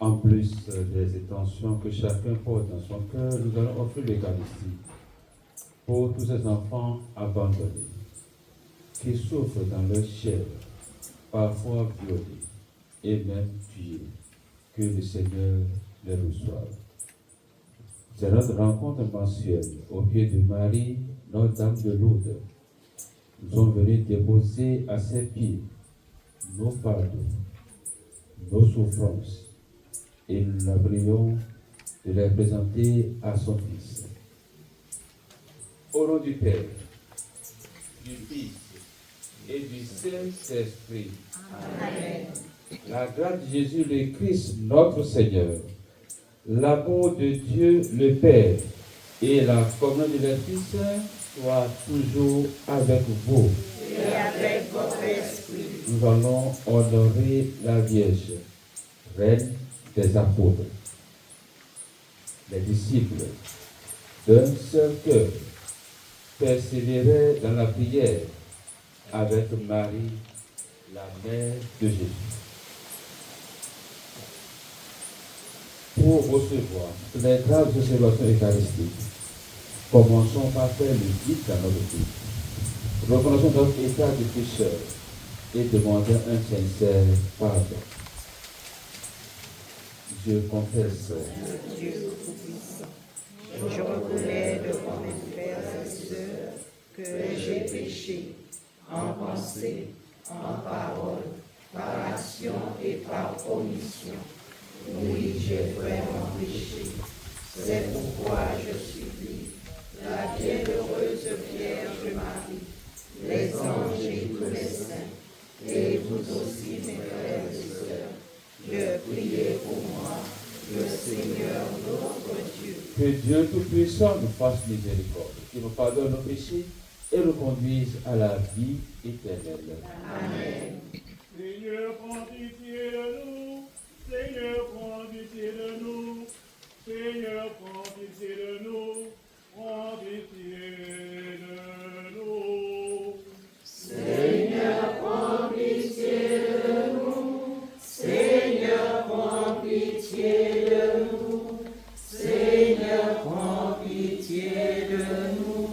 En plus des intentions que chacun porte dans son cœur, nous allons offrir l'Eucharistie pour tous ces enfants abandonnés, qui souffrent dans leur chair, parfois violés et même tués. Que le Seigneur les reçoive. C'est notre rencontre mensuelle au pied de Marie, Notre-Dame de Lourdes. Nous sommes venus déposer à ses pieds nos fardeaux, nos souffrances, et nous la prions de les présenter à son Fils. Au nom du Père, du Fils et du Saint-Esprit. Amen. La grâce de Jésus le Christ, notre Seigneur, l'amour de Dieu le Père et la communion de l'Esprit Saint soient toujours avec vous. Et avec votre esprit. Nous allons honorer la Vierge, Reine des apôtres, les disciples, d'un seul cœur, persévérer dans la prière avec Marie, la mère de Jésus. Pour recevoir les grâces de célébration eucharistique, commençons par faire le vide dans notre vie. Reconnaissons notre état de pécheur et demandons un sincère pardon. Je confesse. Je reconnais devant mes frères et sœurs que j'ai péché en pensée, en parole, par action et par omission. Oui, j'ai vraiment péché. C'est pourquoi je supplie la bienheureuse Vierge Marie, les anges et tous les saints, et vous aussi, mes frères et sœurs, de prier pour moi, le Seigneur notre Dieu. Que Dieu Tout-Puissant nous fasse miséricorde, qu'il nous pardonne nos péchés et nous conduise à la vie éternelle. Amen. Seigneur, prends pitié de nous. Seigneur, prends pitié de nous. Seigneur, prends pitié de nous. Prends pitié de nous. Seigneur, prends pitié de nous. Seigneur, prends pitié de nous. Seigneur, prends pitié de nous.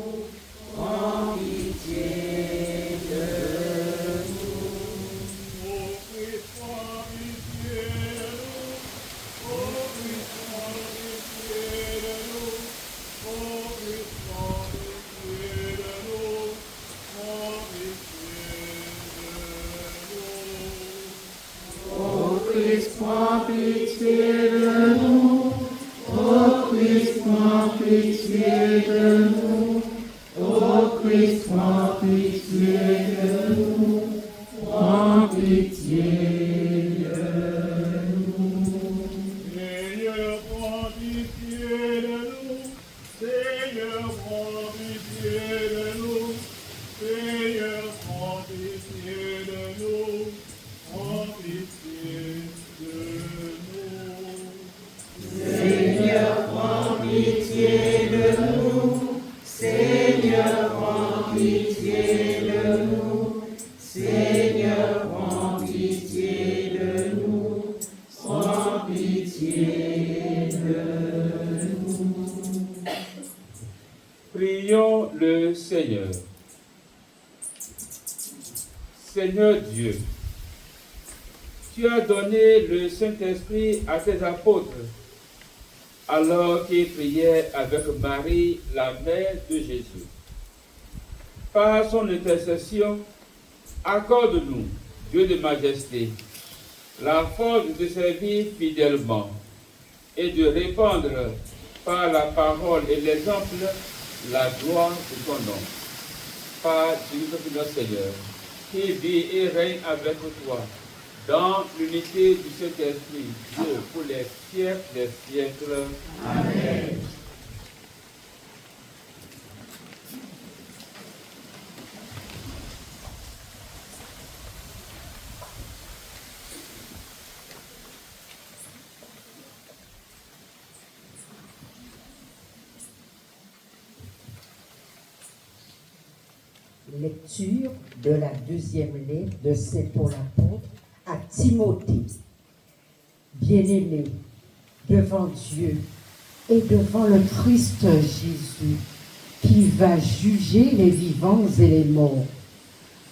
Prends pitié de nous. Ô Christ, prends pitié de nous. Ô Christ, prends pitié de nous. Ô Christ, prends pitié de nous. Prends pitié de nous. Ô Christ, prends pitié de nous. Ô Christ, prends pitié de nous. Prends pitié de nous. Seigneur, prends pitié de nous. Seigneur, prends pitié de nous. Seigneur, prends pitié de nous. Prends pitié de nous. Seigneur, prends pitié de nous. Seigneur, prends pitié de nous. Seigneur, prends pitié de Seigneur. Seigneur Dieu, tu as donné le Saint-Esprit à tes apôtres alors qu'ils priaient avec Marie, la mère de Jésus. Par son intercession, accorde-nous, Dieu de majesté, la force de te servir fidèlement et de répandre par la parole et l'exemple la gloire de ton nom. Par Jésus notre Seigneur, qui vit et règne avec toi dans l'unité du Saint-Esprit, Dieu, pour les siècles des siècles. Amen. Lecture de la deuxième lettre de Saint Paul apôtre à Timothée. Bien-aimé, devant Dieu et devant le Christ Jésus, qui va juger les vivants et les morts,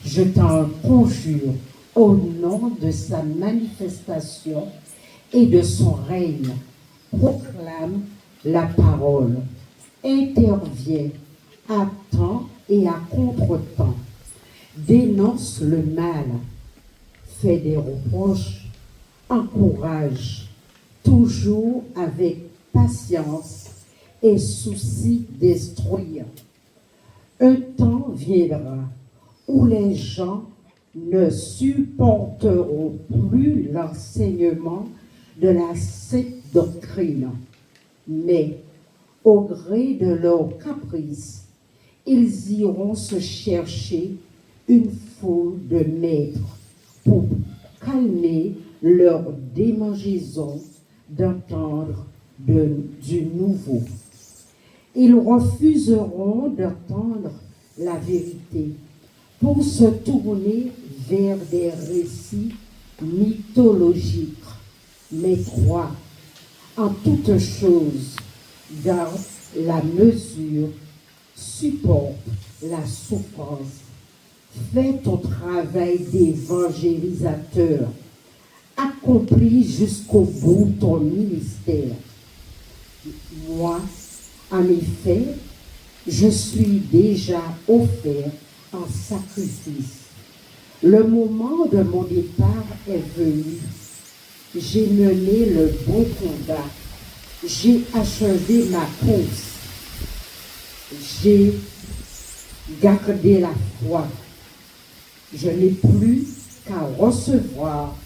je t'en conjure au nom de sa manifestation et de son règne, proclame la parole, intervient à temps et à contre-temps, dénonce le mal, fait des reproches, encourage, toujours avec patience et souci d'instruire. Un temps viendra où les gens ne supporteront plus l'enseignement de la sainte doctrine, mais au gré de leurs caprices, ils iront se chercher une foule de maîtres pour calmer leur démangeaison d'entendre du nouveau. Ils refuseront d'entendre la vérité pour se tourner vers des récits mythologiques. Mais crois en toutes choses, garde la mesure, supporte la souffrance, fais ton travail d'évangélisateur, accomplis jusqu'au bout ton ministère. Moi, en effet, je suis déjà offert en sacrifice. Le moment de mon départ est venu. J'ai mené le bon combat. J'ai achevé ma course. J'ai gardé la foi. Je n'ai plus qu'à recevoir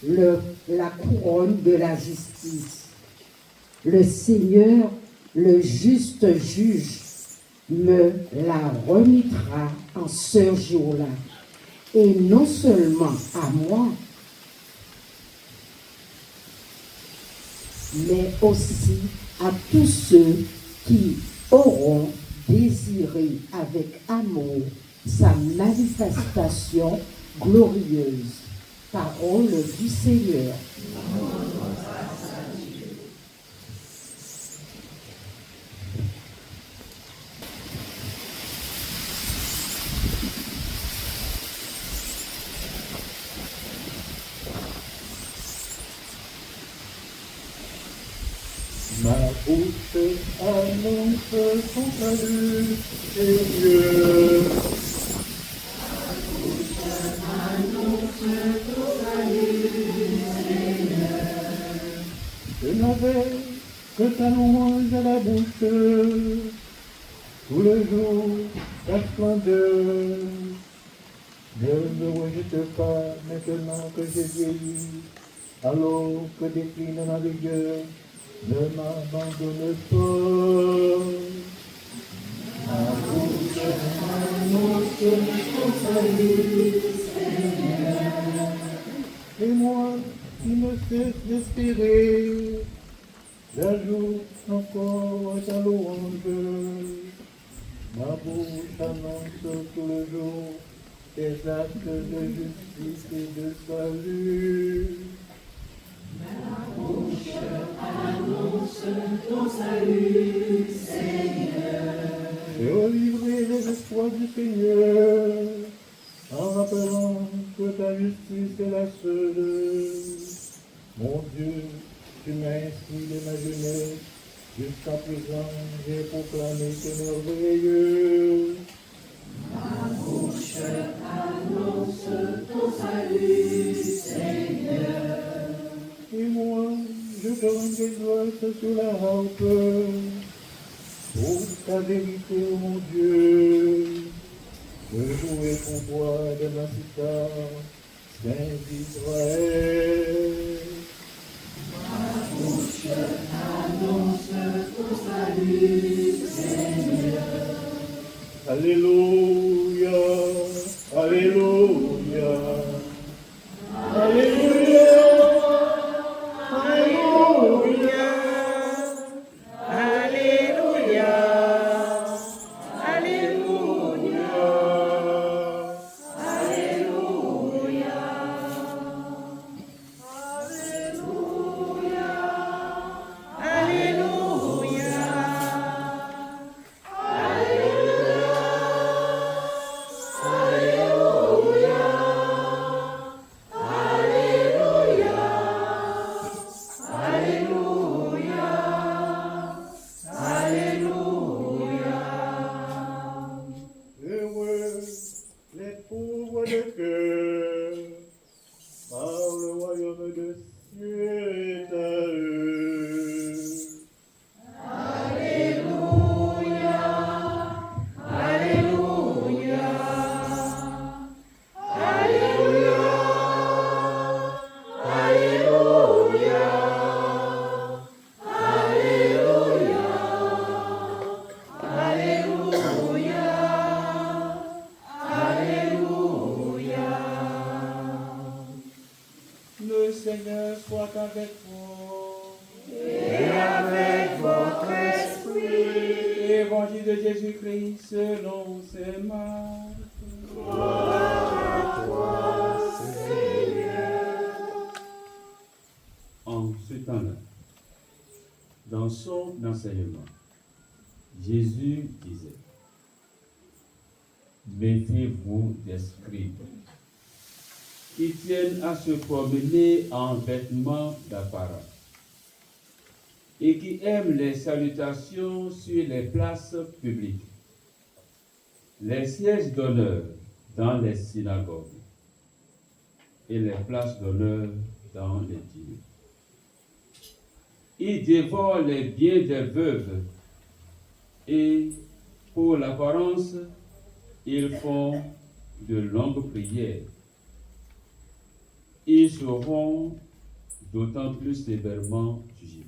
la couronne de la justice. Le Seigneur, le juste juge, me la remettra en ce jour-là. Et non seulement à moi, mais aussi à tous ceux qui auront désiré avec amour sa manifestation glorieuse. Parole du Seigneur. Ma bouche annonce ton salut, Seigneur. Ma bouche annonce ton salut, Seigneur. Je n'avais que ta louange à la bouche, tout le jour, ta splendeur. Ne me rejette pas maintenant que j'ai vieilli, alors que décline ma vigueur. Ne m'abandonne pas. Ma bouche annonce ton salut, Seigneur. Et moi qui ne cesse d'espérer, j'ajoute encore ta louange. Ma bouche annonce tout le jour tes actes de justice et de salut. Ma bouche annonce ton salut, Seigneur. J'ai relivré les espoirs du Mon Dieu, tu m'as inspiré ma jeunesse. Jusqu'à présent, j'ai proclamé tes merveilleux. Ma bouche annonce ton salut, Seigneur. Et moi, je te rendrai gloire sur la harpe. Pour ta vérité, ô mon Dieu. Je jouerai pour toi de ma cithare, Saint d'Israël. Ma bouche annonce ton salut, Seigneur. Alléluia, Alléluia, Alléluia, Alléluia, Alléluia. Alléluia. Alléluia. Alléluia. Heureux les pauvres de cœur, par le royaume de Dieu est à eux. Alléluia. Alléluia. Alléluia. Alléluia. Alléluia. Alléluia. Alléluia. Le Seigneur soit avec vous. Et avec votre esprit. Évangile de Jésus-Christ selon saint Marc. En ce temps-là, dans son enseignement, Jésus disait, méfiez-vous des scribes qui tiennent à se promener en vêtements d'apparat et qui aiment les salutations sur les places publiques, les sièges d'honneur dans les synagogues et les places d'honneur dans les dîners. Ils dévorent les biens des veuves et, pour l'apparence, ils font de longues prières. Ils seront d'autant plus sévèrement jugés.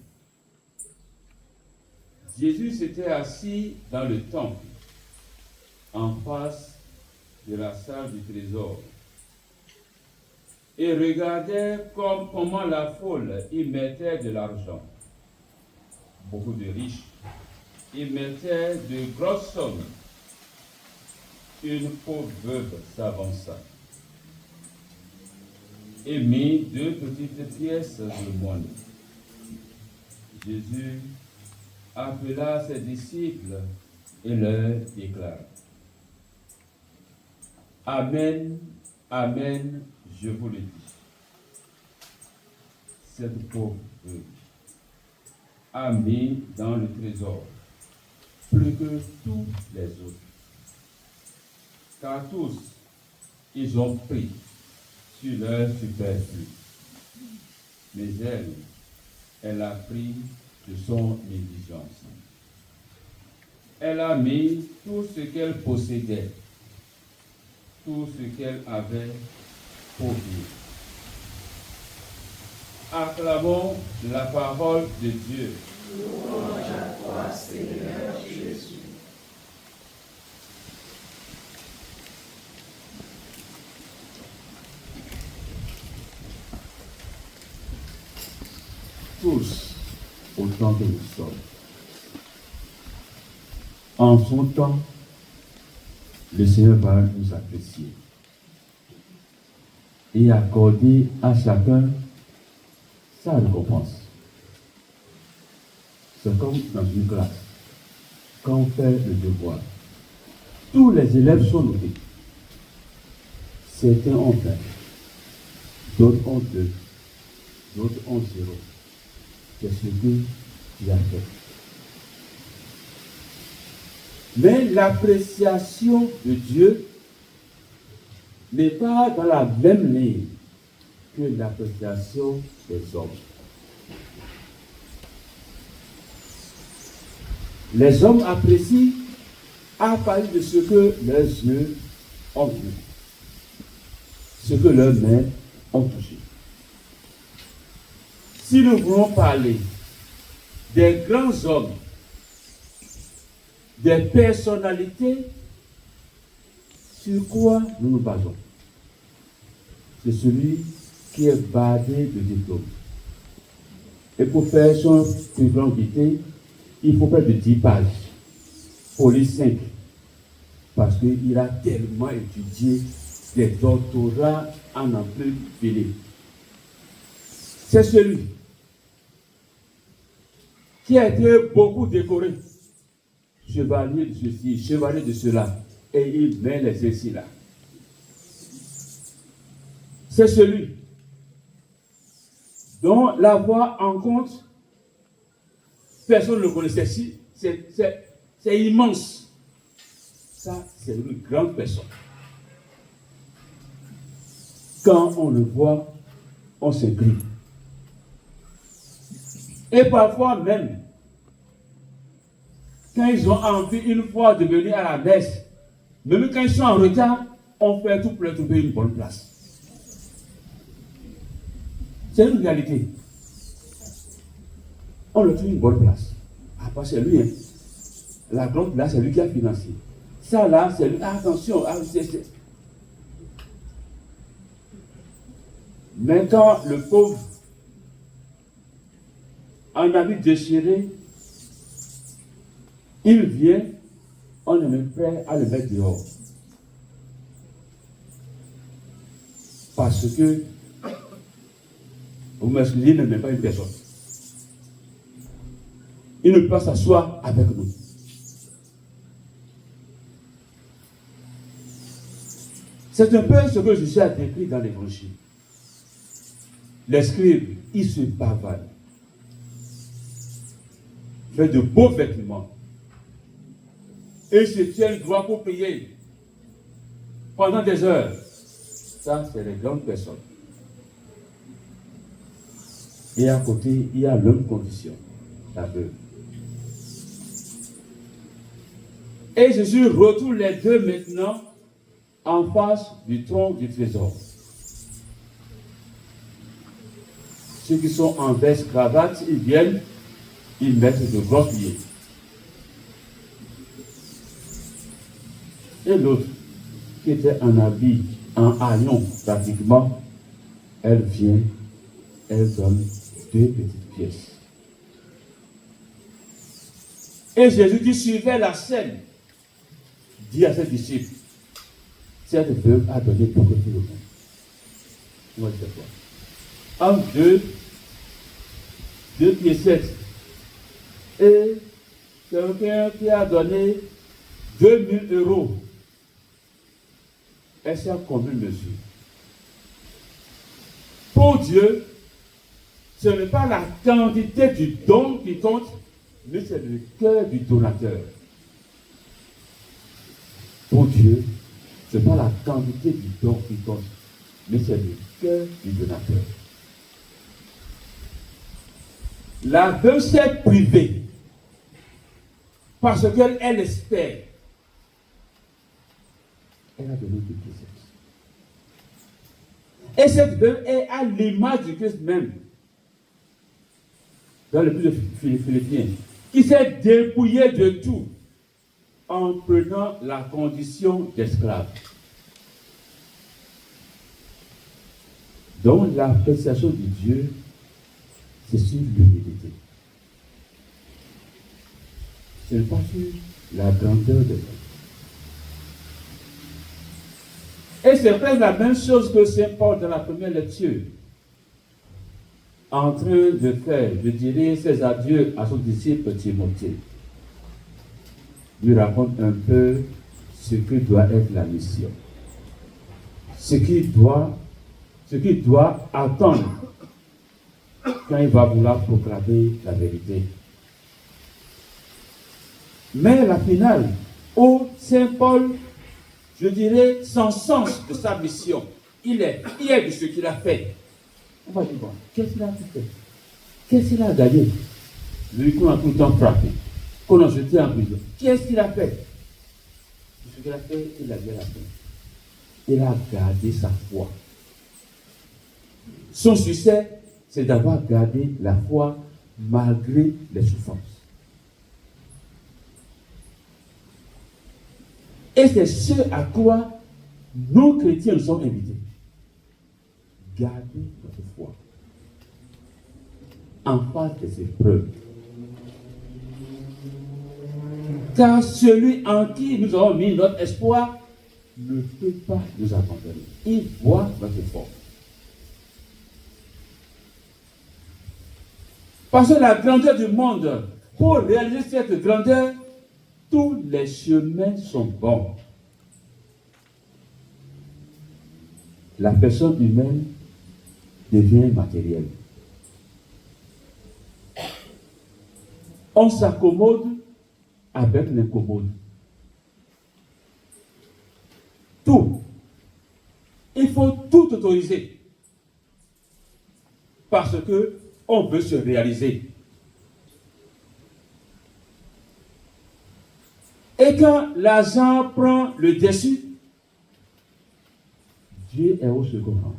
Jésus s'était assis dans le temple, en face de la salle du trésor, et regardait comment la foule y mettait de l'argent. Beaucoup de riches y mettaient de grosses sommes. Une pauvre veuve s'avança et mit 2 petites pièces de monnaie. Jésus appela ses disciples et leur déclara: Amen, amen, je vous le dis. Cette pauvre veuve a mis dans le trésor plus que tous les autres. Car tous, ils ont pris sur leur superflu. Mais elle a pris de son négligence. Elle a mis tout ce qu'elle possédait, tout ce qu'elle avait pour vivre. Acclamons la parole de Dieu. Louange à toi, Seigneur Jésus. Tous, autant que nous sommes, en son temps, le Seigneur va nous apprécier et accorder à chacun sa récompense. C'est comme dans une classe, quand on fait le devoir, tous les élèves sont notés. Certains ont fait, D'autres ont 2, d'autres ont 0. C'est ce que tu as fait. Mais l'appréciation de Dieu n'est pas dans la même ligne que l'appréciation des hommes. Les hommes apprécient à partir de ce que leurs yeux ont vu, ce que leurs mains ont touché. Si nous voulons parler des grands hommes, des personnalités, sur quoi nous nous basons? C'est celui qui est bardé de diplômes. Et pour faire son curriculum vitae, il faut près de 10 pages. Pour les 5. Parce qu'il a tellement étudié des doctorats en un peu fini. C'est celui qui a été beaucoup décoré. Chevalier de ceci, chevalier de cela. Et il met les ceci là. C'est celui dont la voix en compte, personne ne le connaissait. C'est immense. Ça, c'est une grande personne. Quand on le voit, on s'incline. Et parfois même, quand ils ont envie une fois de venir à la messe, même quand ils sont en retard, on fait tout pour leur trouver une bonne place. C'est une réalité. On leur trouve une bonne place. Après, c'est lui. Hein. La grande place, c'est lui qui a financé. Ça là, c'est lui. Attention. Mais quand le pauvre en habit déchiré, il vient, on est même prêt à le mettre dehors. Parce que, vous m'excusez, il ne met pas une personne. Il ne peut pas s'asseoir avec nous. C'est un peu ce que Jésus a décrit dans l'Évangile. Les scribes, ils se bavarent. Fait de beaux vêtements. Et se tiennent droit pour prier pendant des heures. Ça, c'est les grandes personnes. Et à côté, il y a l'homme condition, la veuve. Et Jésus retourne les deux maintenant en face du trône du trésor. Ceux qui sont en veste cravate, ils viennent, ils mettent de gros pieds. Et l'autre, qui était en habit, en haillon pratiquement, elle vient, elle donne 2 petites pièces. Et Jésus qui suivait la scène, dit à ses disciples, cette veuve a donné beaucoup de monde. Moi, je sais quoi. En 2 piécettes. Et quelqu'un qui a donné 2000 €. Et c'est en combien de mesure? Pour Dieu, ce n'est pas la quantité du don qui compte, mais c'est le cœur du donateur. Pour Dieu, ce n'est pas la quantité du don qui compte, mais c'est le cœur du donateur. La veuve s'est privée parce qu'elle espère. Elle a donné 2 piécettes. Et cette veuve est à l'image du Christ même. Dans le plus de Philippiens, qui s'est dépouillé de tout en prenant la condition d'esclave. Donc l'appréciation de Dieu, c'est sur l'humilité. Ce n'est pas sur la grandeur de l'homme. Et c'est presque la même chose que Saint Paul dans la première lecture. En train de faire, je dirais, ses adieux à son disciple Timothée. Lui raconte un peu ce que doit être la mission. Ce qui doit ce qu'il doit attendre quand il va vouloir proclamer la vérité. Mais la finale, où Saint Paul, je dirais, sans sens de sa mission, il est fier de ce qu'il a fait. On va dire, bon, qu'est-ce qu'il a fait? Qu'est-ce qu'il a gagné? Lui qu'on a tout le temps frappé, qu'on a jeté en prison. Qu'est-ce qu'il a fait? Ce qu'il a fait, il a bien fait. Il a gardé sa foi. Son succès, c'est d'avoir gardé la foi malgré les souffrances. Et c'est ce à quoi nous, chrétiens, nous sommes invités. Gardez votre foi en face des épreuves. Car celui en qui nous avons mis notre espoir ne peut pas nous abandonner. Il voit notre effort. Parce que la grandeur du monde, pour réaliser cette grandeur, tous les chemins sont bons. La personne humaine devient matérielle. On s'accommode avec l'incommode. Tout. Il faut tout autoriser. Parce que on veut se réaliser. Et quand l'argent prend le dessus, Dieu est au second rang.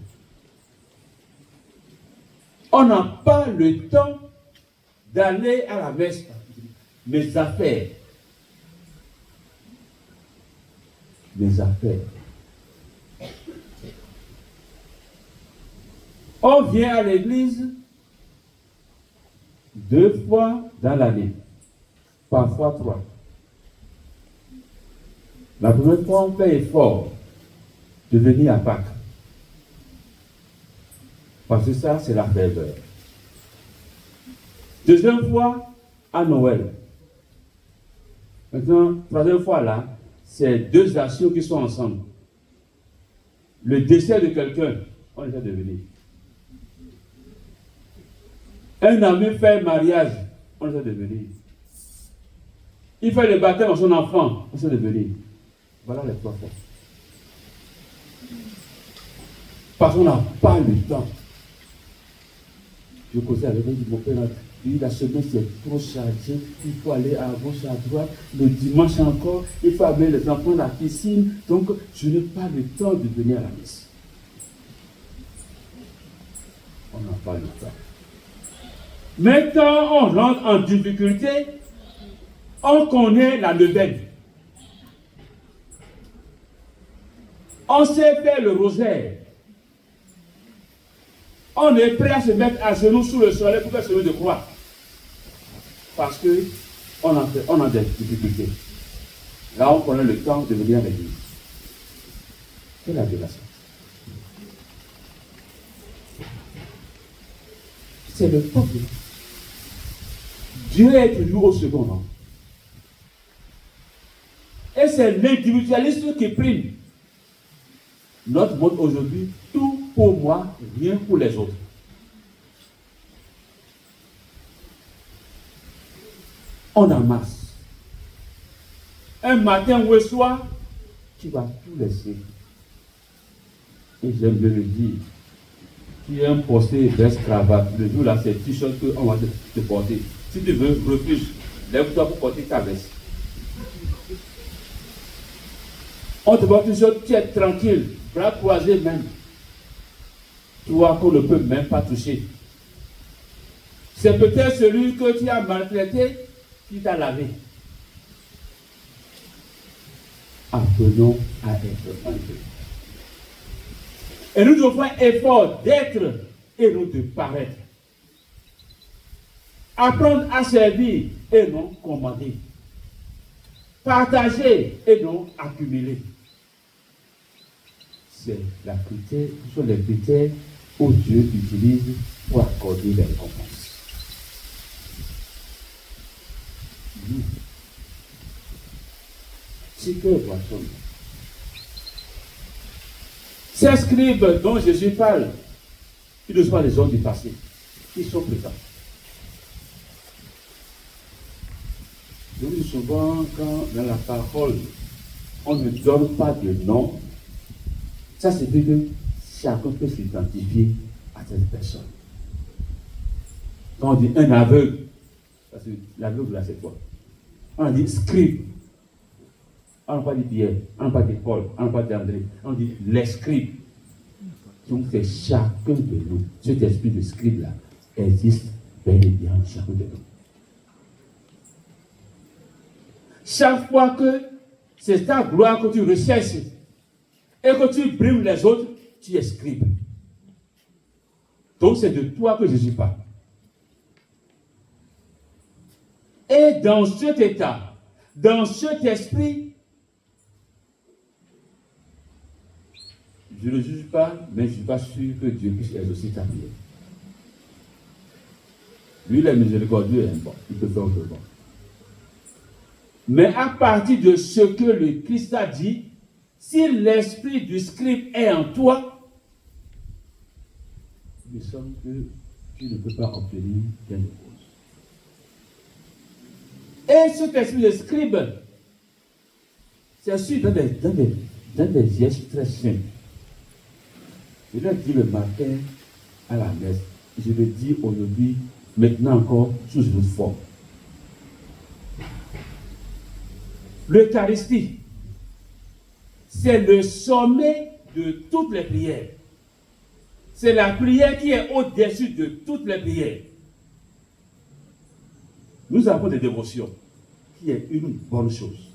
On n'a pas le temps d'aller à la messe. Mes affaires. Mes affaires. On vient à l'église 2 fois dans l'année, parfois 3. La première fois, on fait effort de venir à Pâques. Parce que ça, c'est la ferveur. Deuxième fois, à Noël. Maintenant, troisième fois là, c'est 2 actions qui sont ensemble. Le décès de quelqu'un, on essaie de venir. Un ami fait un mariage, on essaie de venir. Il fait le baptême à son enfant, on essaie de venir. Voilà les 3 fois. Parce qu'on n'a pas le temps. Je causais avec mon père, lui, la semaine c'est trop chargé, il faut aller à gauche, à droite, le dimanche encore, il faut amener les enfants à la piscine, donc je n'ai pas le temps de venir à la messe. On n'a pas le temps. Mais quand on rentre en difficulté, on connaît la neuvaine. On sait faire le rosaire. On est prêt à se mettre à genoux sous le soleil pour faire celui de croix. Parce qu'on a des difficultés. Là, on connaît le temps de venir à l'église. Quelle adoration. C'est le peuple. Dieu est toujours au second rang. Et c'est l'individualisme qui prime. Notre monde aujourd'hui, tout pour moi, rien pour les autres. On amasse. Un matin ou un soir, tu vas tout laisser. Et j'aime bien le dire. Tu es un posté veste cravate. Le jour là, c'est t-shirt qu'on va te porter. Si tu veux, refuse. Lève-toi pour porter ta veste. On te voit toujours, tu es tranquille, bras croisés même. Tu vois qu'on ne peut même pas toucher. C'est peut-être celui que tu as maltraité qui t'a lavé. Apprenons à être un peu. Et nous devons faire effort d'être et non de paraître. Apprendre à servir et non commander. Partager et non accumuler. C'est la critère, ce sont les critères que Dieu utilise pour accorder les récompenses. Nous, c'est que poisson. Ces scribes dont Jésus parle, ils ne sont pas les hommes du passé. Ils sont présents. Je dis souvent, quand dans la parole, on ne donne pas de nom, ça c'est que chacun peut s'identifier à cette personne. Quand on dit un aveugle, parce que l'aveugle là c'est quoi? On dit scribe. On n'a pas dit Pierre, on n'a pas dit Paul, on n'a pas dit André, on dit les scribes. Donc c'est chacun de nous. Cet esprit de scribe là existe bel et bien en chacun de nous. Chaque fois que c'est ta gloire que tu recherches et que tu brimes les autres, tu es scribe. Donc c'est de toi que Jésus parle. Et dans cet état, dans cet esprit, je ne juge pas, mais je ne suis pas sûr que Dieu puisse exaucer ta prière. Lui, il est miséricordieux, bon, il peut faire autrement. Mais à partir de ce que le Christ a dit, si l'esprit du scribe est en toi, il me semble que tu ne peux pas obtenir gain de cause. Et cet esprit de scribe, c'est sûr dans des gestes très simples. Je l'ai dit le matin à la messe, je le dis aujourd'hui, maintenant encore, sous une autre forme. L'Eucharistie, c'est le sommet de toutes les prières. C'est la prière qui est au-dessus de toutes les prières. Nous avons des dévotions, qui est une bonne chose.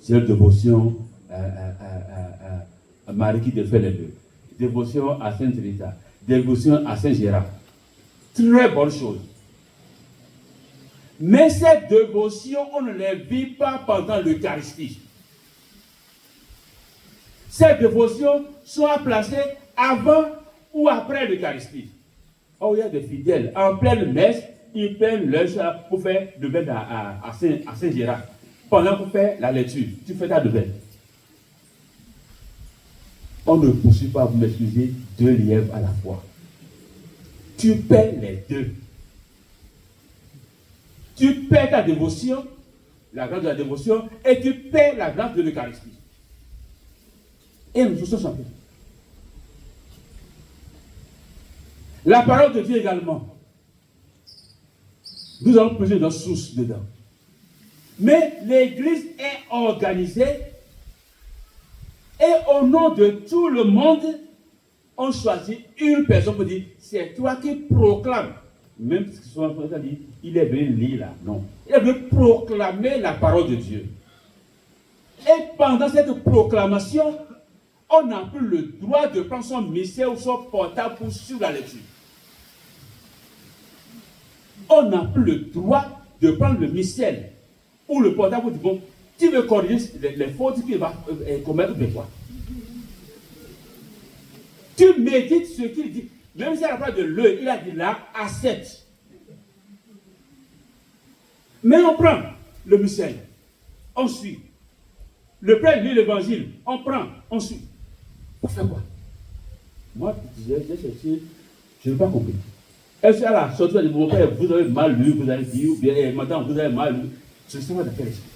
C'est la dévotion à Marie qui défait les deux. Dévotion à Sainte Rita. Dévotion à Saint Gérard. Très bonne chose. Mais ces dévotions, on ne les vit pas pendant l'Eucharistie. Ces dévotions sont à placer avant ou après l'Eucharistie. Oh, il y a des fidèles, en pleine messe, ils prennent leur pour faire de veine à Saint Gérard. Pendant qu'on fait la lecture, tu fais ta develle. On ne poursuit pas, vous m'excusez, 2 lièvres à la fois. Tu paies les deux. Tu paies ta dévotion, la grâce de la dévotion, et tu paies la grâce de l'Eucharistie. Et nous sommes champions. La parole de Dieu également. Nous allons peser notre source dedans. Mais l'Église est organisée et au nom de tout le monde, on choisit une personne pour dire, c'est toi qui proclames. Même si son enfant dit, il est venu lire là. Non. Il est venu proclamer la parole de Dieu. Et pendant cette proclamation, on n'a plus le droit de prendre son missel ou son portable pour suivre la lecture. On n'a plus le droit de prendre le missel ou le portable pour dire, bon, tu veux corriger les fautes qu'il va commettre de toi. Tu médites ce qu'il dit. Même si à la place de l'œil, il a dit là, accepte. Mais on prend le missel, on suit. Le prêtre lit l'évangile, on prend, on suit. Pour faire quoi? Moi, j'ai cherché, je n'ai pas compris. Est-ce qu'à la sortie de mon père, vous avez mal lu, vous avez dit, ou bien madame, vous avez mal lu? Je ne sais pas de quel esprit.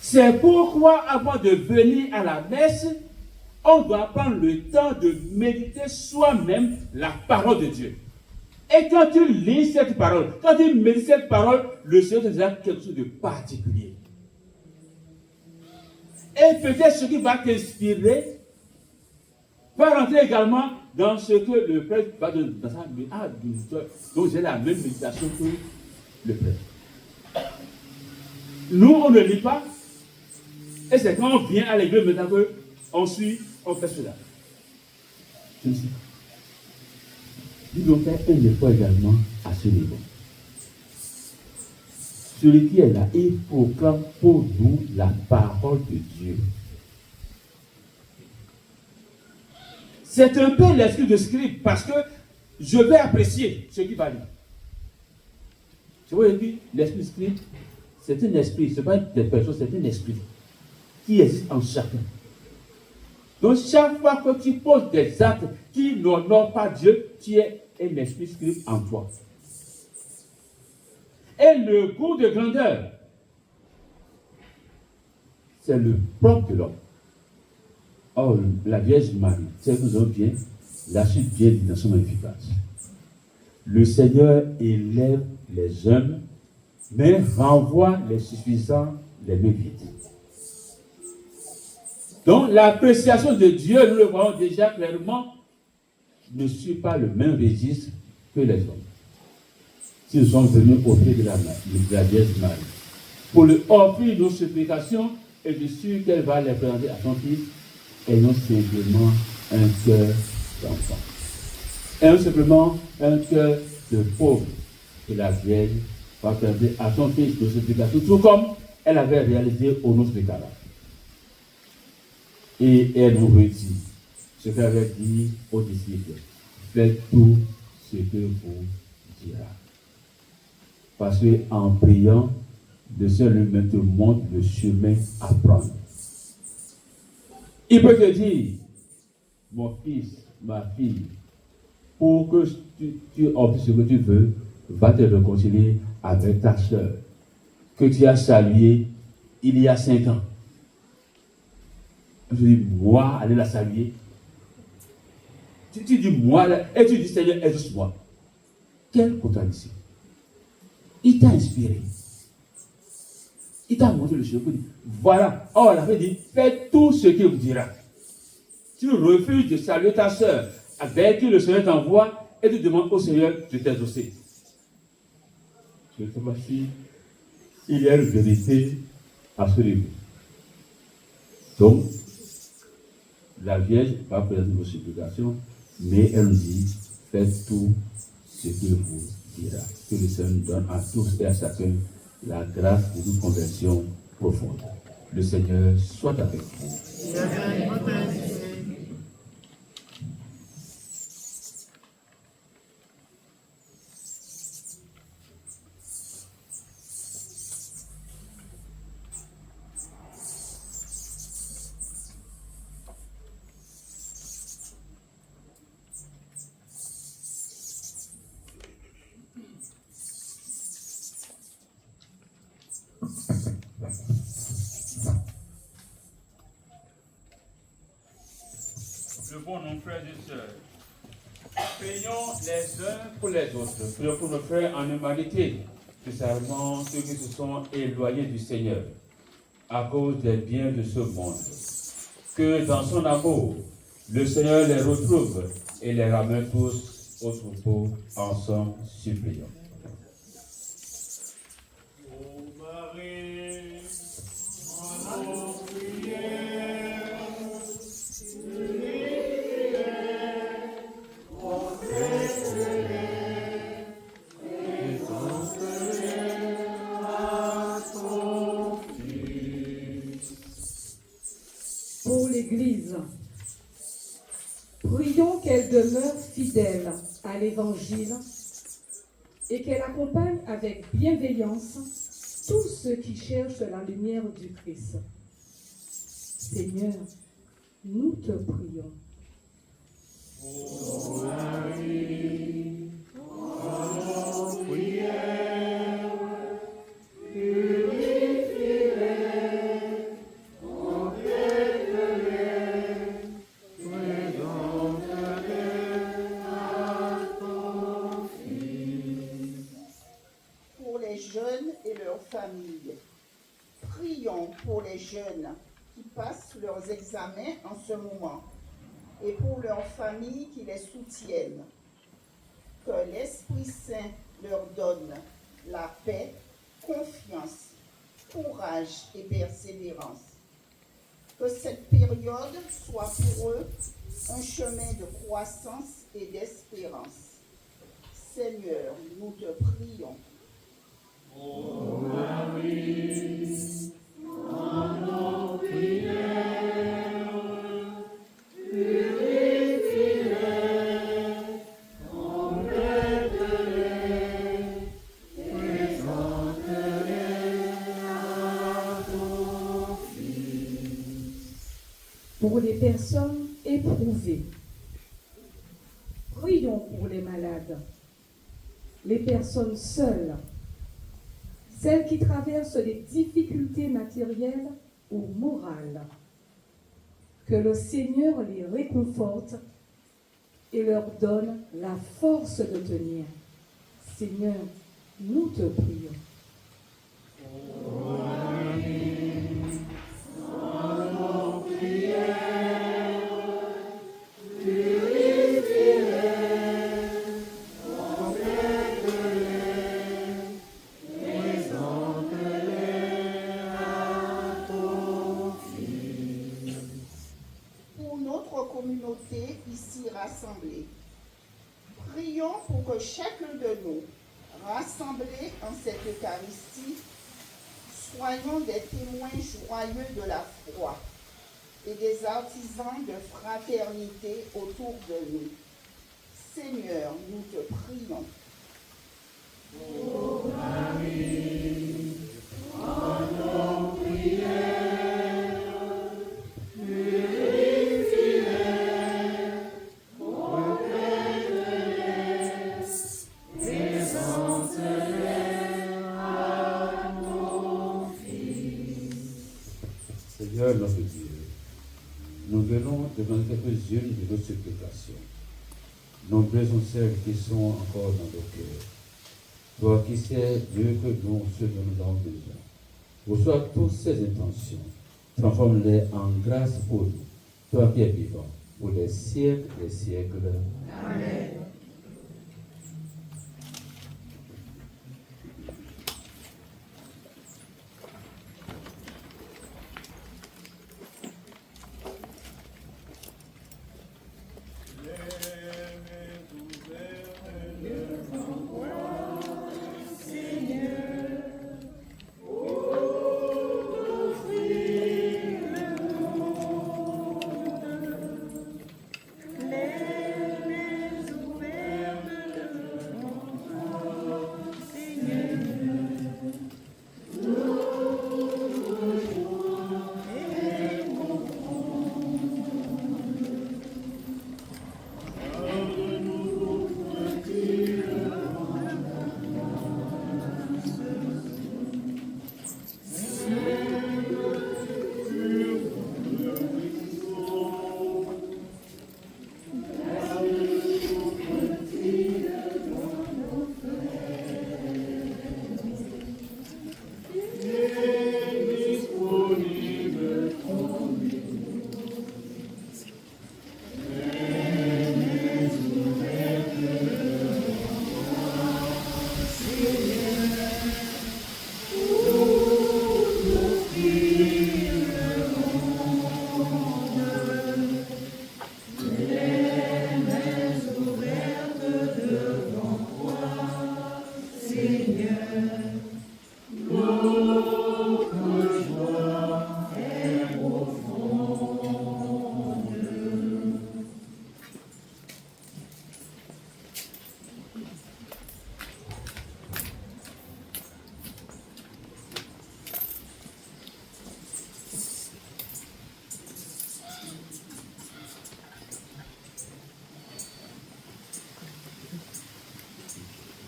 C'est pourquoi, avant de venir à la messe, on doit prendre le temps de méditer soi-même la parole de Dieu. Et quand tu lis cette parole, quand tu médites cette parole, le Seigneur te dira quelque chose de particulier. Et peut-être ce qui va t'inspirer va rentrer également dans ce que le prêtre va donner dans sa méditation. Donc j'ai la même méditation que le prêtre. Nous, on ne lit pas. Et c'est quand on vient à l'église maintenant qu'on suit, on fait cela. Je ne sais pas. Nous devons faire un effort également à ce niveau. Celui qui est là, il proclame pour nous la parole de Dieu. C'est un peu l'esprit de scribe parce que je vais apprécier ce qui va lire. Je vous ai dit, l'esprit de scribe, c'est un esprit, ce n'est pas des personnes, c'est un esprit. qui existe en chacun. Donc, chaque fois que tu poses des actes qui n'honorent pas Dieu, tu es un esprit scribe en toi. Et le goût de grandeur, c'est le propre de l'homme. Or, la Vierge Marie, c'est que nous avons bien, la suite bien dit dans son efficace. Le Seigneur élève les hommes, mais renvoie les suffisants, les mains vides. Donc, l'appréciation de Dieu, nous le voyons déjà clairement, ne suit pas le même registre que les hommes. S'ils sont venus auprès de la Vierge Marie pour lui offrir nos supplications, et je suis sûr qu'elle va les présenter à son Fils, et non simplement un cœur d'enfant. Et non simplement un cœur de pauvre que la Vierge va présenter à son Fils nos supplications, tout comme elle avait réalisé au nôtre de Cana. Et elle nous redit ce qu'elle avait dit aux disciples: faites tout ce que vous dira. Parce qu'en priant, le Seigneur lui-même te montre le chemin à prendre. Il peut te dire: mon fils, ma fille, pour que tu obtiennes ce que tu veux, va te réconcilier avec ta soeur que tu as saluée il y a 5 ans. Je dis, moi, aller la saluer. Tu dis, moi, et tu dis, Seigneur, aide-moi. Quelle contradiction. Il t'a inspiré. Il t'a montré le chemin. Voilà. Or, elle avait dit, faites tout ce qu'il vous dira. Tu refuses de saluer ta soeur avec qui le Seigneur t'envoie et tu demandes au Seigneur de t'exaucer. Je te remercie. Il y a une vérité absolue. Donc, la Vierge va présenter vos supplications, mais elle nous dit, faites tout ce qu'il vous dira. Que le Seigneur nous donne à tous et à chacun la grâce de une conversion profonde. Le Seigneur soit avec vous. Le bon nom, frères et sœurs. Prions les uns pour les autres. Prions pour nos frères en humanité, spécialement ceux qui se sont éloignés du Seigneur à cause des biens de ce monde. Que dans son amour, le Seigneur les retrouve et les ramène tous au troupeau. Ensemble, supplions. Ô Marie, en nos prières, pour l'Église, prions qu'elle demeure fidèle à l'Évangile et qu'elle accompagne avec bienveillance tous ceux qui cherchent la lumière du Christ. Seigneur, nous te prions. Pour les jeunes et leurs familles. Prions pour les jeunes qui passent leurs examens en ce moment et pour leurs familles qui les soutiennent. Que l'Esprit Saint leur donne la paix, confiance, courage et persévérance. Que cette période soit pour eux un chemin de croissance et d'espérance. Seigneur, nous te prions. pour les personnes éprouvées. Prions pour les malades, les personnes seules, celles qui traversent des difficultés matérielles ou morales. Que le Seigneur les réconforte et leur donne la force de tenir. Seigneur, nous te prions. Pour notre communauté ici rassemblée, prions pour que chacun de nous, rassemblés en cette Eucharistie, soyons des témoins joyeux de la foi et des artisans de fraternité autour de nous. Seigneur, nous te prions. Ô Marie, en nos prières, purifie-les, complète-les, présente-les à ton Fils. Seigneur notre Dieu, nous venons demander quelques-unes de nos supplications. Nombreuses sont celles qui sont encore dans nos cœurs. Toi qui sais mieux que nous ce dont nous avons besoin, reçois toutes ces intentions, transforme-les en grâce pour nous, toi qui es vivant, pour les siècles des siècles. Amen.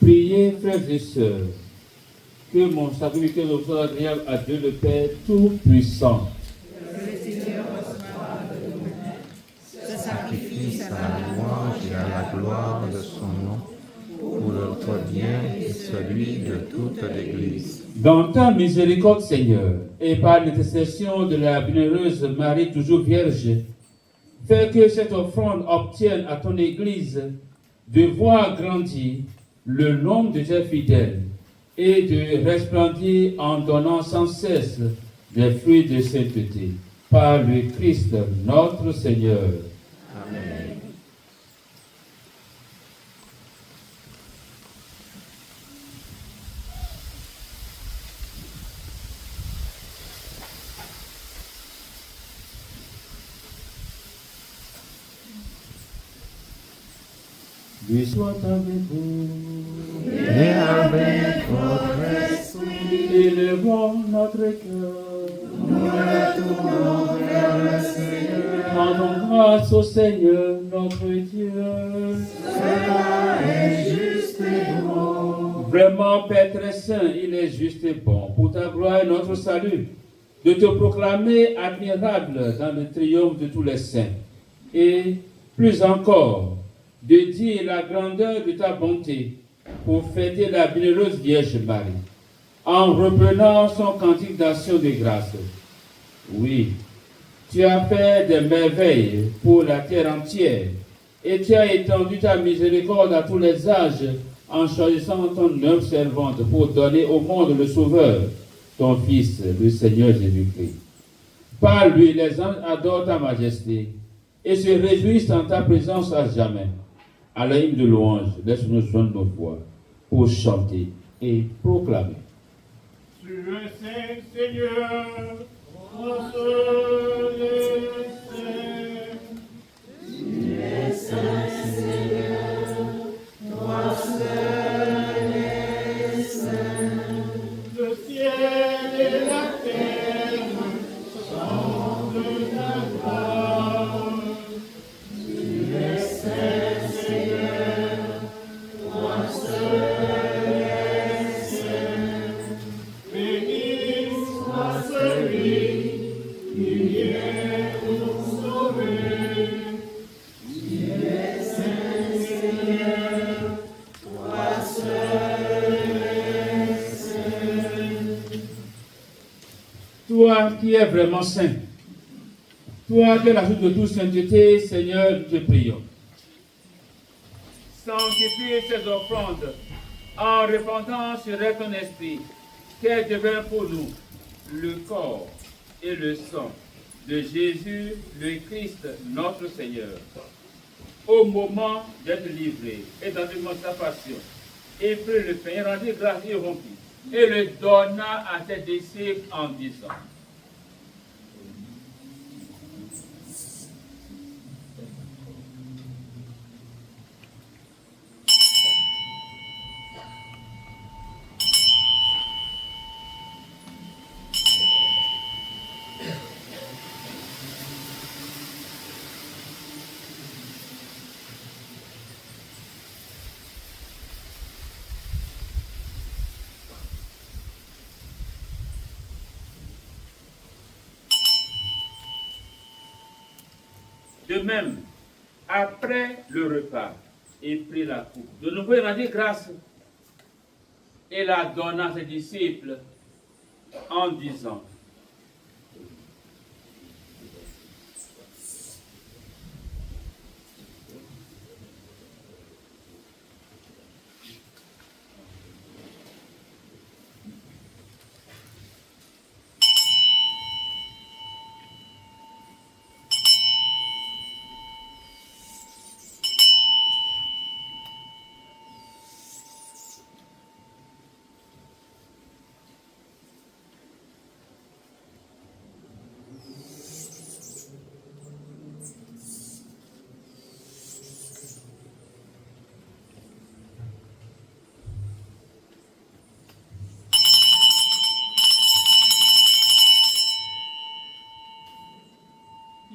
Priez, frères et sœurs, que mon sacrifice soit agréable à Dieu le Père Tout-Puissant. Ce sacrifice à la louange et à la gloire de son nom, pour notre bien et celui de toute l'Église. Dans ta miséricorde, Seigneur, et par l'intercession de la bienheureuse Marie toujours Vierge, fais que cette offrande obtienne à ton Église de voir grandir le nombre de tes fidèles et de resplendir en donnant sans cesse des fruits de sainteté. Par le Christ notre Seigneur. Amen. Lui soit avec vous. Et avec votre esprit, Élevons notre cœur. nous retournons vers le Seigneur, Rendons grâce au Seigneur notre Dieu. Cela est juste et bon. Vraiment, Père très saint, il est juste et bon, pour ta gloire et notre salut, de te proclamer admirable dans le triomphe de tous les saints. Et plus encore, de dire la grandeur de ta bonté pour fêter la bienheureuse Vierge Marie, en reprenant son cantique d'action de grâce. Oui, tu as fait des merveilles pour la terre entière, et tu as étendu ta miséricorde à tous les âges, en choisissant ton œuvre servante pour donner au monde le Sauveur, ton Fils, le Seigneur Jésus-Christ. Par lui, les anges adorent ta majesté et se réjouissent en ta présence à jamais. À la hymne de louange, laisse-nous joindre nos voix pour chanter et proclamer. Tu es saint, Seigneur, ô les saints. Tu es saint, Seigneur, toi seul es saint. Le ciel et la terre chantent ta gloire. Tu es saint, Seigneur, toi seul es saint. Béni soit celui qui vient nous sauver. Tu es saint, Seigneur, toi seul es saint. Toi qui es vraiment saint, toi qui es la source de toute sainteté, Seigneur, nous te prions. Sanctifie ces offrandes en répandant sur elles ton esprit, qu'elles deviennent pour nous le corps et le sang de Jésus, le Christ, notre Seigneur. Au moment d'être livré et d'entreprendre sa passion, et prit le pain, et rendit grâce et rompit, et le donna à ses disciples en disant: De même, après le repas, il prit la coupe. De nouveau, il rendit grâce et la donna à ses disciples en disant: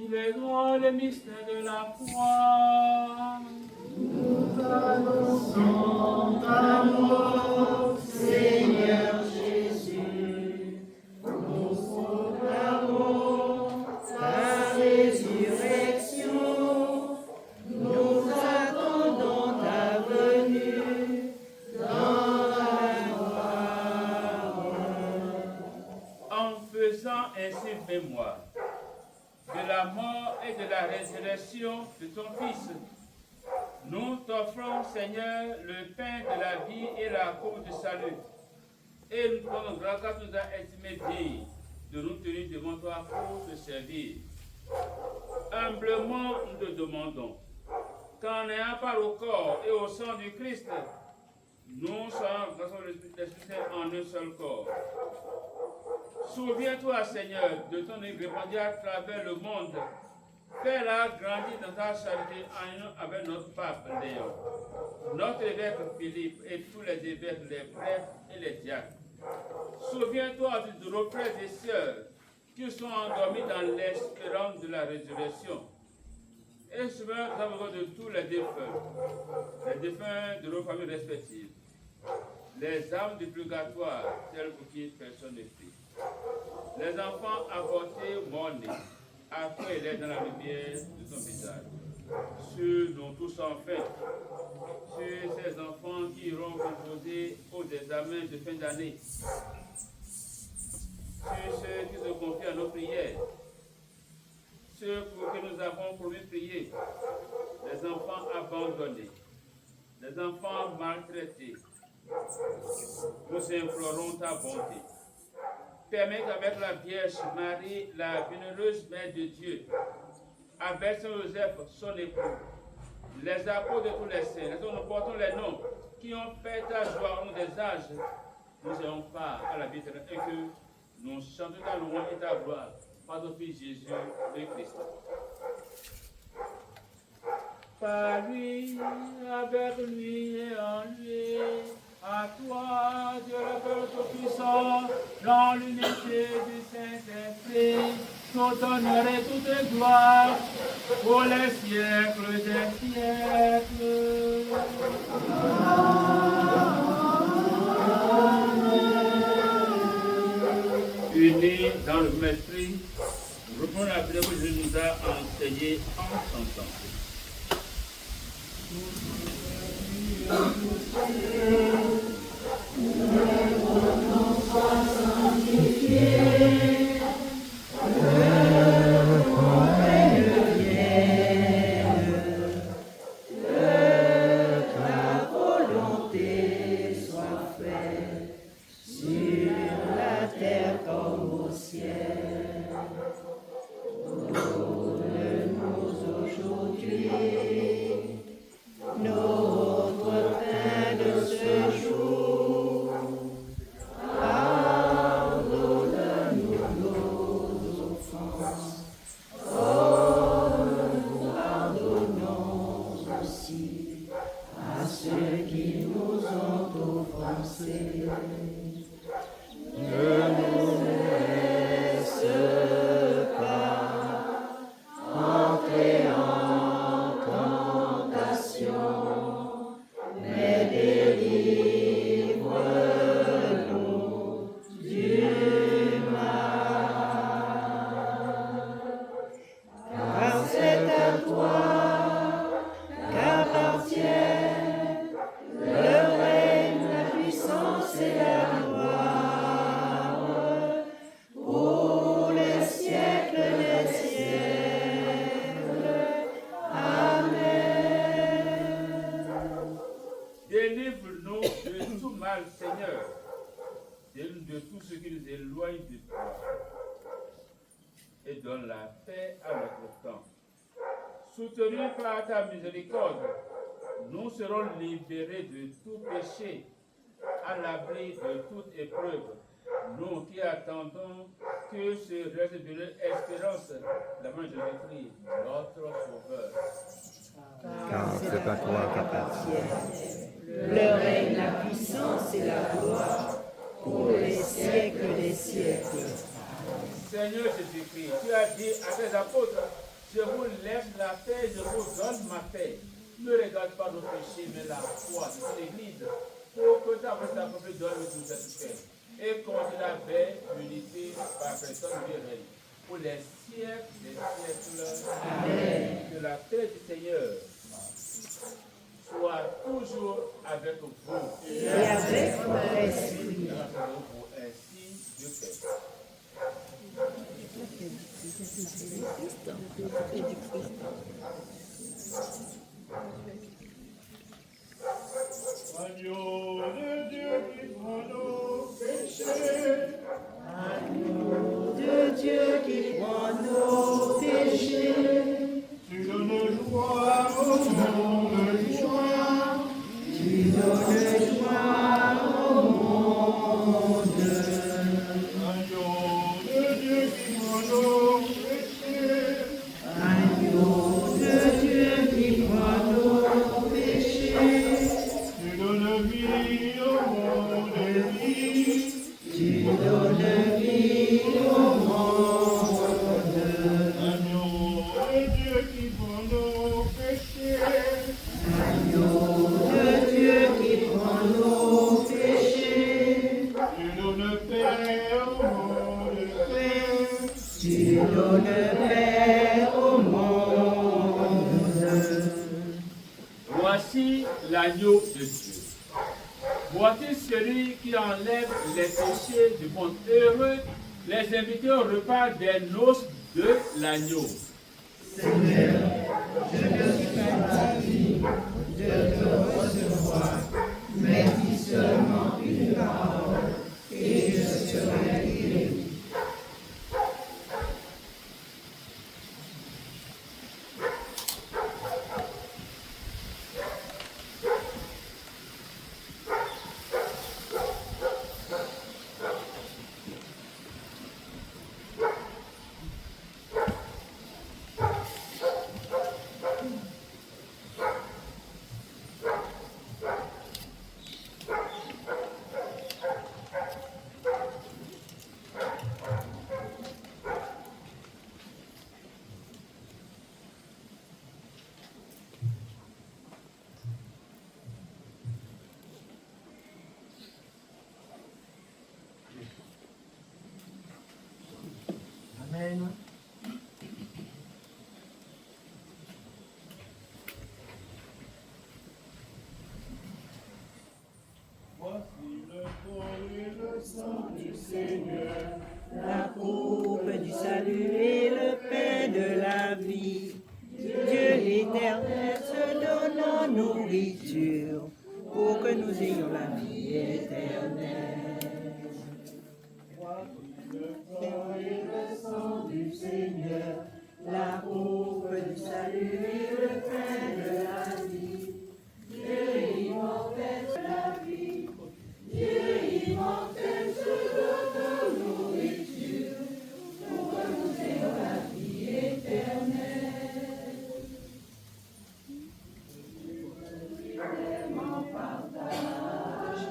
Il est grand le mystère de la foi. Seigneur Jésus, nous proclamons ta résurrection, nous attendons ta venue dans la gloire. En faisant ainsi mémoire de la mort et de la résurrection de ton Fils, nous t'offrons, Seigneur, le pain de la vie et la coupe de salut. Et nous prenons grâce car tu nous as estimés dignes de nous tenir devant toi pour te servir. Humblement, nous te demandons qu'en ayant part au corps et au sang du Christ, nous soyons grâce à l'Esprit Saint en un seul corps. Souviens-toi, Seigneur, de ton œuvre répandue à travers le monde. Fais-la grandir dans ta charité en union avec notre pape Léon, notre évêque Philippe et tous les évêques, les prêtres et les diacres. Souviens-toi de nos frères et sœurs qui sont endormis dans l'espérance de la résurrection. Et souvent, nous avons besoin de tous les défunts de nos familles respectives, les âmes du purgatoire, telles pour qui personne ne prie, les enfants avortés morts-nés, après il est dans la lumière de son visage, sur nous tous enfin, sur ces enfants qui iront composer aux examens de fin d'année, sur ceux qui se confient à nos prières, ceux pour qui nous avons promis prier, les enfants abandonnés, les enfants maltraités. Nous implorons ta bonté. Permets qu'avec la Vierge Marie, la bienheureuse Mère de Dieu, avec Saint Joseph, son époux, les apôtres de tous les saints, nous portons les noms qui ont fait ta joie au nom des âges, nous ayons part à la vie éternelle et que nous chantons ta louange et ta gloire par ton Fils Jésus le Christ. Par lui, avec lui et en lui, à toi, Dieu le Père Tout-Puissant, dans l'unité du Saint-Esprit, tout honneur et toute gloire, pour les siècles des siècles. Unis dans le même esprit, nous reprenons la prière que Jésus nous a enseignée en chantant. Délivre-nous de tout mal, Seigneur, de tout ce qui nous éloigne de toi, et donne la paix à notre temps. Soutenus par ta miséricorde, nous serons libérés de tout péché, à l'abri de toute épreuve, nous qui attendons que se révèle l'espérance, la main de Jésus-Christ, notre Sauveur. Car c'est à toi qu'appartient le règne, la puissance et la gloire pour les siècles des siècles. Seigneur Jésus-Christ, tu as dit à tes apôtres, je vous laisse la paix, je vous donne ma paix. Ne regarde pas nos péchés, mais la foi de ton Église, pour que ta volonté accomplie donne toute cette paix. Et contre la paix, l'unité par personne du règne. Pour les siècles des siècles. Amen. Que la paix du Seigneur soit toujours avec vous. Et avec votre esprit. Ainsi, Dieu fait. Agneau de Dieu qui prend nos péchés. Agneau de Dieu qui prend nos péchés. Tu donnes joie au monde, joie. Tu donnes joie au monde. Agneau de Dieu qui prend nos péchés. Agneau de Dieu qui L'agneau de Dieu qui prend nos péchés. Tu donnes paix au monde. Tu donnes paix au monde. Voici l'agneau de Dieu. Voici celui qui enlève les péchés du monde. Heureux les invités au repas des noces de l'agneau. Seigneur, je ne suis pas digne de te recevoir, mais dis seulement une parole et je serai guéri. Amen. Voici le corps et le sang du Seigneur. La coupe du salut et le pain de la vie. Dieu éternel se donne en nourriture pour que nous ayons la vie éternelle. Voici le corps et le sang Du Seigneur, la coupe du salut et le pain de la vie. Dieu immortel de la vie. Dieu immortel se donne en nourriture pour que nous ayons la vie éternelle. Tellement partage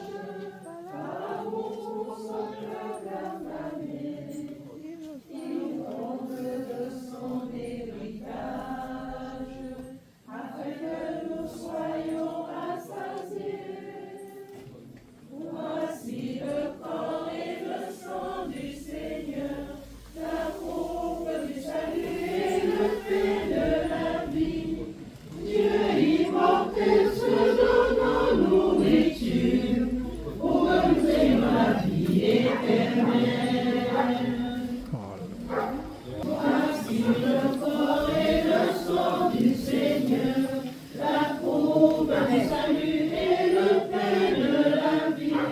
par amour pour son cœur damné. Il montre de son héritage, afin que nous soyons rassasiés. Voici le corps et le sang du Seigneur, la coupe du salut et le pain de la vie. Dieu immortel se donne en nourriture pour que nous ayons la vie éternelle. Voici le corps et le sang du Seigneur, la coupe du salut et le pain de la vie.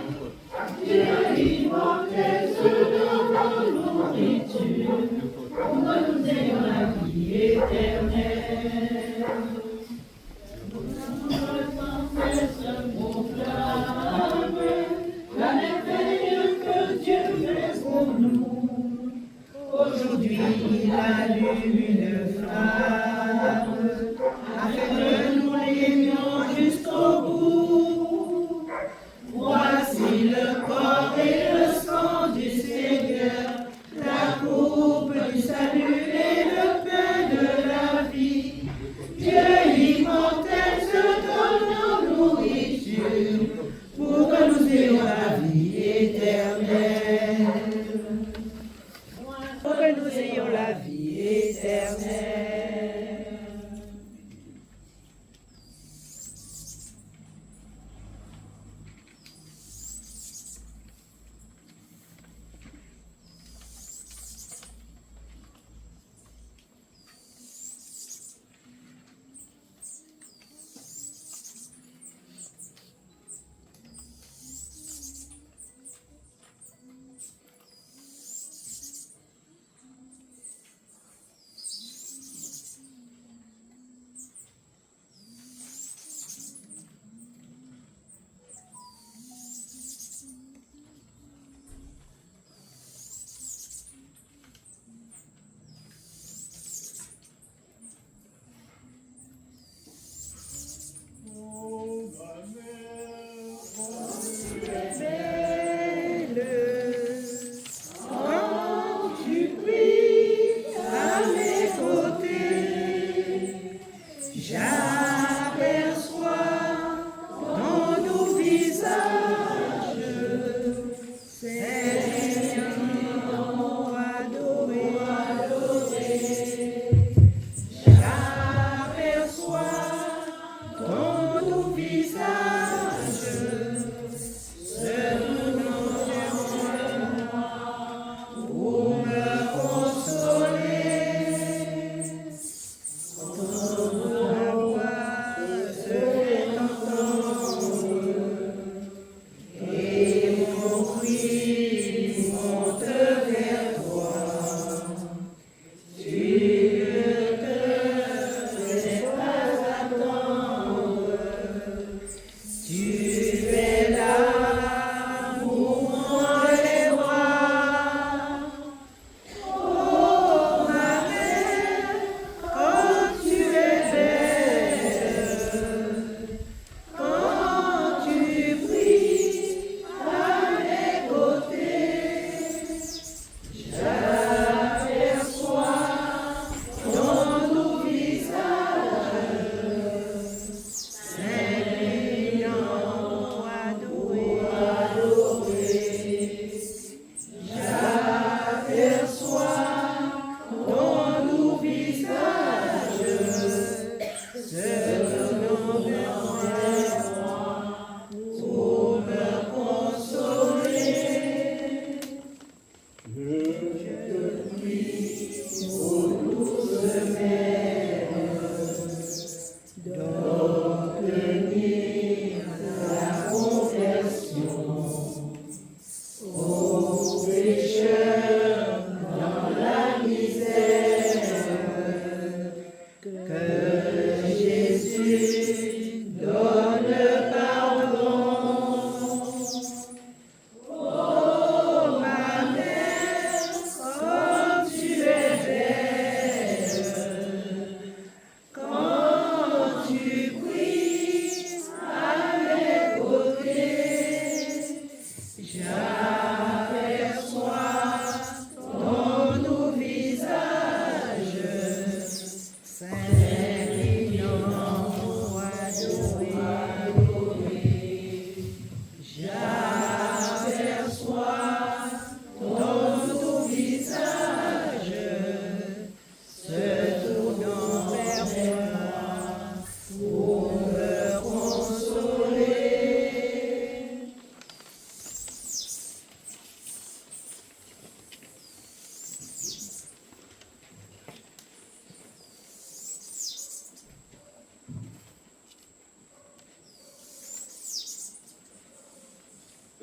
Dieu immortel se donne en nourriture pour que nous ayons la vie éternelle. Notre confesse proclame la merveille que Dieu fait pour nous. Aujourd'hui, il allume une flamme, afin que nous l'aimions jusqu'au bout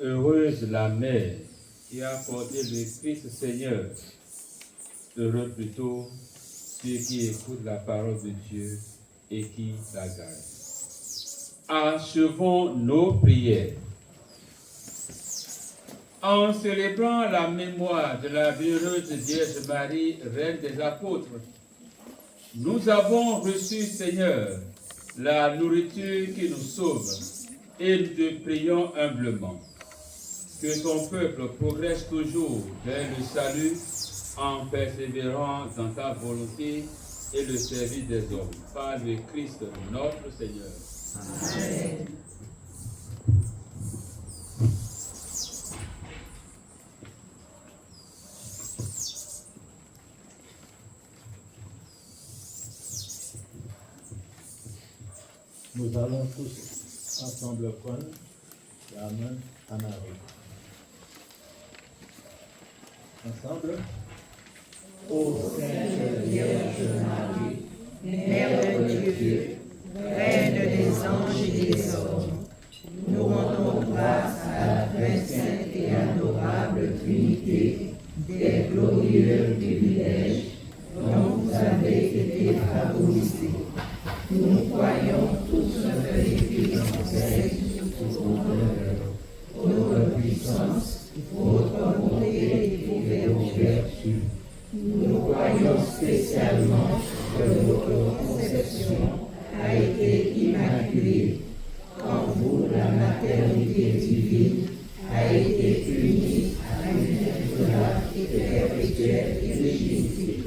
Heureuse la mère qui a porté le Christ Seigneur. Heureux plutôt ceux qui écoutent la parole de Dieu et qui la gardent. Achevons nos prières. En célébrant la mémoire de la bienheureuse Vierge Marie, Reine des Apôtres, nous avons reçu, Seigneur, la nourriture qui nous sauve et nous te prions humblement que ton peuple progresse toujours vers le salut en persévérant dans ta volonté et le service des hommes. Par le Christ notre Seigneur. Amen. Nous allons tous ensemble prendre la main à Marie. Ensemble. Ô Sainte Vierge Marie, Mère de Dieu, Reine des anges et des hommes, nous rendons grâce à la très sainte et adorable Trinité des glorieux privilèges dont vous avez été favorisés. Nous croyons tous que l'Église possède votre puissance, votre bonté et vos vertus. Nous croyons spécialement que votre conception a été immaculée, quand vous, la maternité divine, a été unie à une grâce perpétuelle et légitime,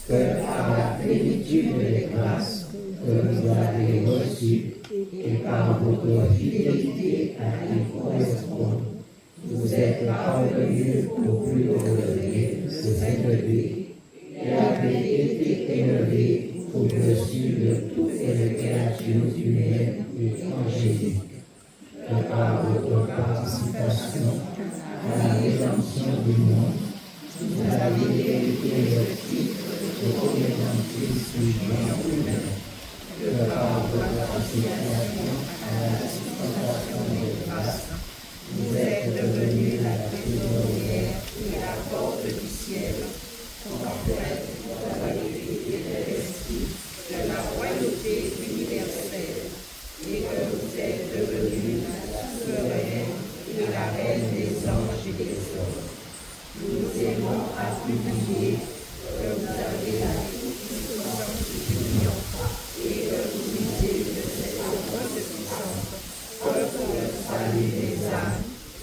que par la plénitude des grâces que vous avez reçues et par votre fidélité à y correspondre, vous êtes parvenus au plus haut degré de sainteté et avez été élevés au-dessus de toutes les créatures humaines et angéliques. Que par votre participation à la rédemption du monde, vous avez hérité le titre de co-rédemptrice du genre humain. Que par votre participation à la dispensation des grâces, vous êtes devenus la trésorière et la porte du ciel, conforme à la vérité de l'Esprit, de la royauté universelle, et que vous êtes devenus la souveraine et la reine des anges et des hommes. Nous aimons à publier que vous avez la toute-puissance d'union et que vous usez de cette grande puissance pour le salut des âmes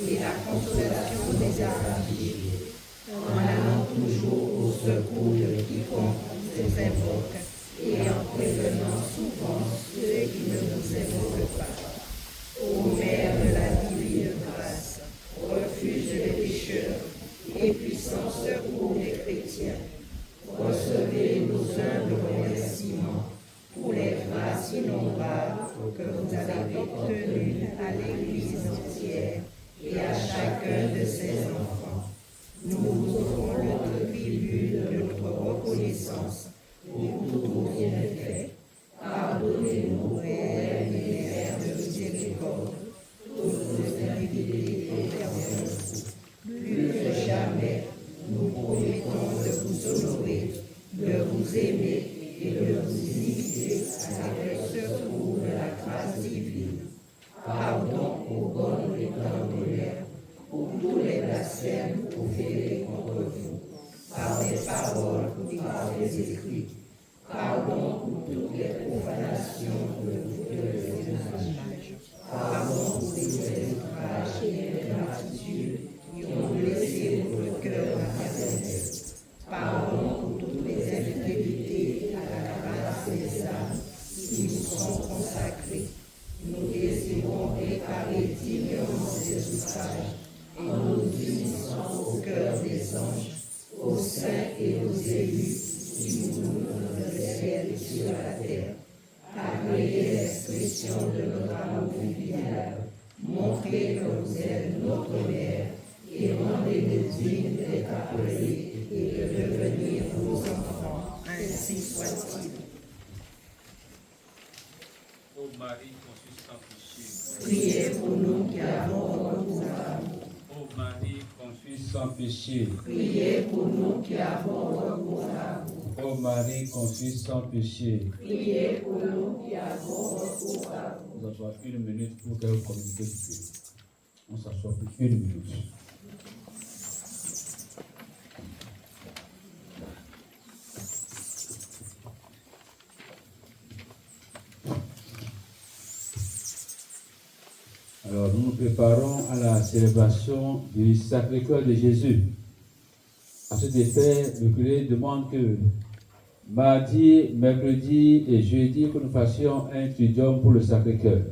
et la consolation des affligés, en allant toujours au secours de quiconque vous invoque et en prévenant souvent ceux qui ne vous invoquent pas. Ô Mère de la divine grâce, refuge des pécheurs et puissant secours des chrétiens, recevez nos humbles remerciements pour les grâces innombrables que vous avez obtenues à l'Église entière et à chacun de ses enfants. Nous vous offrons le tribut de notre reconnaissance pour tous vos bienfaits. Pardonnez-nous, Père et Mère de miséricorde, toutes nos infidélités envers vous. Plus que jamais, nous promettons de vous honorer, de vous aimer et de vous imiter avec le secours de la grâce divine. Pardon aux bonnes et grandes mères pour tous les blasphèmes proférés contre vous, par des paroles ou par des écrits. Pardon pour toutes les profanations de toutes les images. Pardon pour tous les outrages et les ingratitudes qui ont blessé votre cœur maternel. Pardon pour toutes les infidélités à la grâce des âmes qui nous sont consacrées. Nous désirons réparer dignement ces outrages en nous unissant au cœur des anges, aux saints et aux élus qui nous nourrissent dans le ciel et sur la terre. Agréez l'expression de notre amour filial, montrez que vous êtes notre mère et rendez-nous dignes d'être appelés et de devenir vos enfants, ainsi soit-il. Ô Marie conçue sans péché. Priez pour nous qui avons recours à vous. Ô Marie conçue sans péché. Priez pour nous qui avons recours à vous. Ô Marie conçue sans péché. Priez pour nous qui avons recours à vous. Nous avons 1 minute pour que vous communiquiez sur Dieu. On s'assoit pour 1 minute. Alors, nous nous préparons à la célébration du Sacré-Cœur de Jésus. À cet effet, le curé demande que mardi, mercredi et jeudi, que nous fassions un tridium pour le Sacré-Cœur.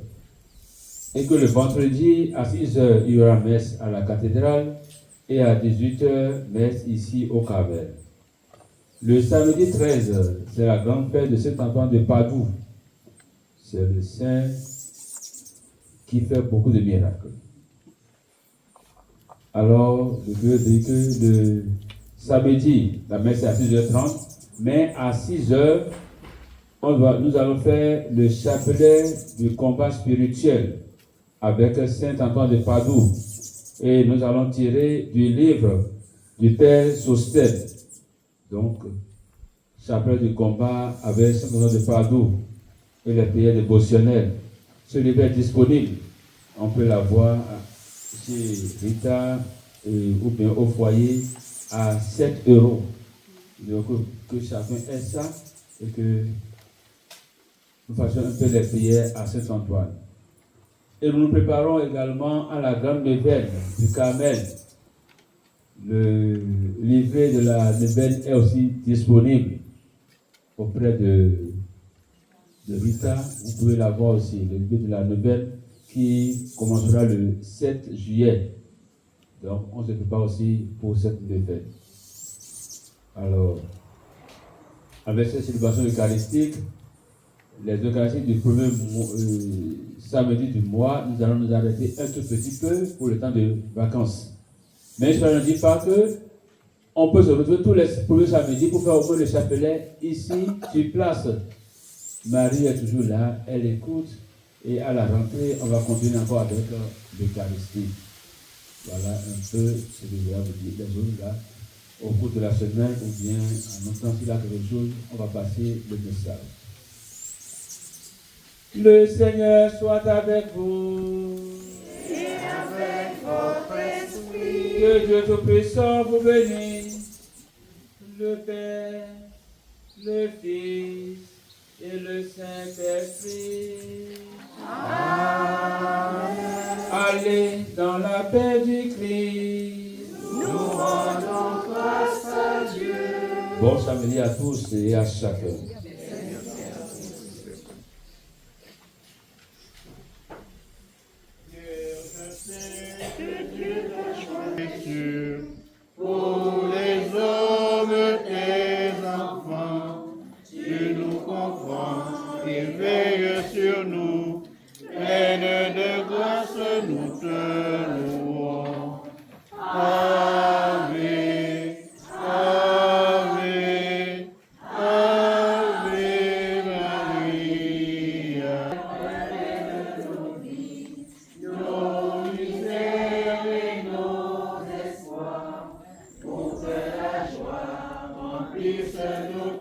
Et que le vendredi, à 6h, il y aura messe à la cathédrale et à 18h, messe ici au Carmel. Le samedi 13, c'est la grande fête de Saint-Antoine de Padoue. C'est le saint qui fait beaucoup de miracles. Alors, le curé dit que le samedi, la messe est à 6h30, mais à 6h, nous allons faire le chapelet du combat spirituel avec Saint Antoine de Padoue. Et nous allons tirer du livre du Père Sosthène. Donc, chapelet du combat avec Saint Antoine de Padoue et les prières dévotionnelles. Ce livre est disponible. On peut l'avoir chez Rita ou bien au foyer à 7 €. Donc, que chacun ait ça et que nous fassions un peu les prières à Saint-Antoine. Et nous nous préparons également à la grande neuvaine du Carmel. Le livret de la neuvaine est aussi disponible auprès de Rita. Vous pouvez l'avoir aussi, le livret de la neuvaine qui commencera le 7 juillet. Donc, on se prépare aussi pour cette neuvaine. Alors, avec cette célébration eucharistique, les Eucharistiques du premier samedi du mois, nous allons nous arrêter un tout petit peu pour le temps de vacances. Mais cela ne dit pas que on peut se retrouver tous les premiers samedis pour faire au moins le chapelet ici sur place. Marie est toujours là, elle écoute et à la rentrée, on va continuer encore avec l'Eucharistie. Voilà un peu ce que je vais vous dire. Les autres là, au cours de la semaine ou bien en entendant qu'il y a quelque chose, on va passer le message. Le Seigneur soit avec vous. Et avec votre esprit. Que Dieu Tout-Puissant vous bénisse, le Père, le Fils et le Saint-Esprit. Amen. Allez dans la paix du Christ. Nous rendons grâce à Dieu. Bon samedi à tous et à chacun. Pour les hommes, tes enfants, tu nous comprends et veille sur nous. Pleine de grâce, nous te louons. Ave, Ave, Ave Maria. Nos misères et nos espoirs, pour que la joie remplisse nos